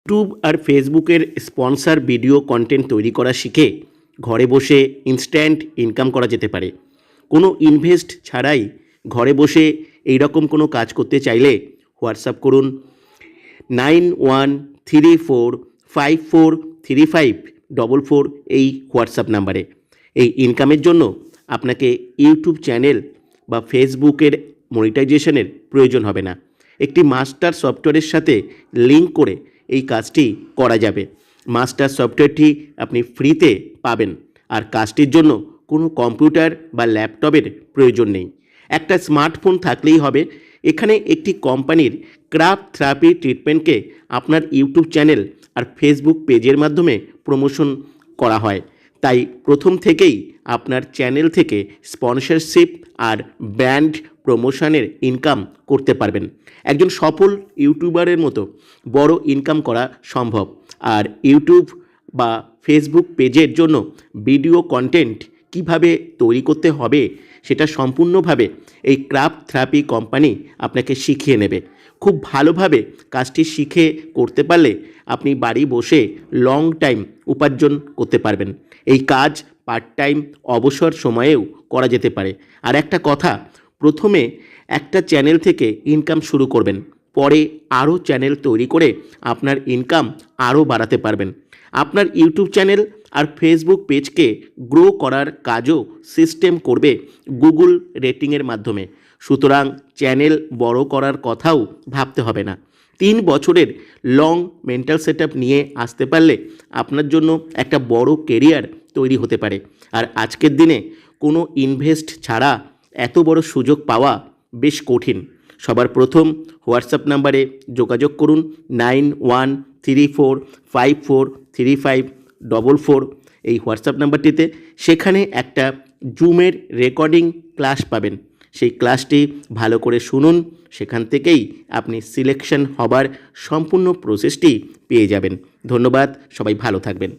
YouTube আর ফেসবুকের sponsor video content তৈরি করা শিখে ঘরে বসে ইনস্ট্যান্ট ইনকাম করা যেতে পারে। কোনো ইনভেস্ট ছাড়াই ঘরে বসে এই রকম কোনো কাজ করতে চাইলে হোয়াটসঅ্যাপ করুন 9134543544 এই হোয়াটসঅ্যাপ নাম্বারে। এই ইনকামের জন্য আপনাকে ইউটিউব চ্যানেল বা ফেসবুকের মনিটাইজেশনের প্রয়োজন হবে না। একটি মাস্টার সফটওয়্যারের সাথে লিঙ্ক করে এই কাজটি করা যাবে। মাস্টার সফটওয়্যারটি আপনি ফ্রিতে পাবেন, আর কাজটির জন্য কোনো কম্পিউটার বা ল্যাপটপের প্রয়োজন নেই। একটা স্মার্টফোন থাকলেই হবে। এখানে একটি কোম্পানির ক্রাফট থেরাপি ট্রিটমেন্টকে আপনার ইউটিউব চ্যানেল আর ফেসবুক পেজের মাধ্যমে প্রমোশন করা হয়। তাই প্রথম থেকেই আপনার চ্যানেল থেকে স্পন্সরশিপ আর ব্র্যান্ড প্রমোশনের ইনকাম করতে পারবেন। একজন সফল ইউটিউবারের মতো বড় ইনকাম করা সম্ভব। আর ইউটিউব বা ফেসবুক পেজের জন্য ভিডিও কন্টেন্ট কিভাবে তৈরি করতে হবে সেটা সম্পূর্ণভাবে এই ক্রাফট থেরাপি কোম্পানি আপনাকে শিখিয়ে নেবে। খুব ভালোভাবে কাজটি শিখে করতে পারলে আপনি বাড়ি বসে লং টাইম উপার্জন করতে পারবেন। এই কাজ পার্ট টাইম অবসর সময়েও করা যেতে পারে। আর একটা কথা, প্রথমে একটা চ্যানেল থেকে ইনকাম শুরু করবেন, পরে আরও চ্যানেল তৈরি করে আপনার ইনকাম আরও বাড়াতে পারবেন। আপনার ইউটিউব চ্যানেল আর ফেসবুক পেজকে গ্রো করার কাজও সিস্টেম করবে গুগল রেটিংয়ের মাধ্যমে। সুতরাং চ্যানেল বড় করার কথাও ভাবতে হবে না। 3 বছরের লং মেন্টাল সেটআপ নিয়ে আসতে পারলে আপনার জন্য একটা বড় কেরিয়ার তৈরি হতে পারে। আর আজকের দিনে কোনো ইনভেস্ট ছাড়া এত বড় সুযোগ পাওয়া বেশ কঠিন। সবার প্রথম হোয়াটসঅ্যাপ নাম্বারে যোগাযোগ করুন 9134543544 এই হোয়াটসঅ্যাপ নাম্বারটিতে। সেখানে একটা জুমের রেকর্ডিং ক্লাস পাবেন। সেই ক্লাসটি ভালো করে শুনুন, সেখান থেকেই আপনি সিলেকশন হবার সম্পূর্ণ প্রসেসটি পেয়ে যাবেন। ধন্যবাদ, সবাই ভালো থাকবেন।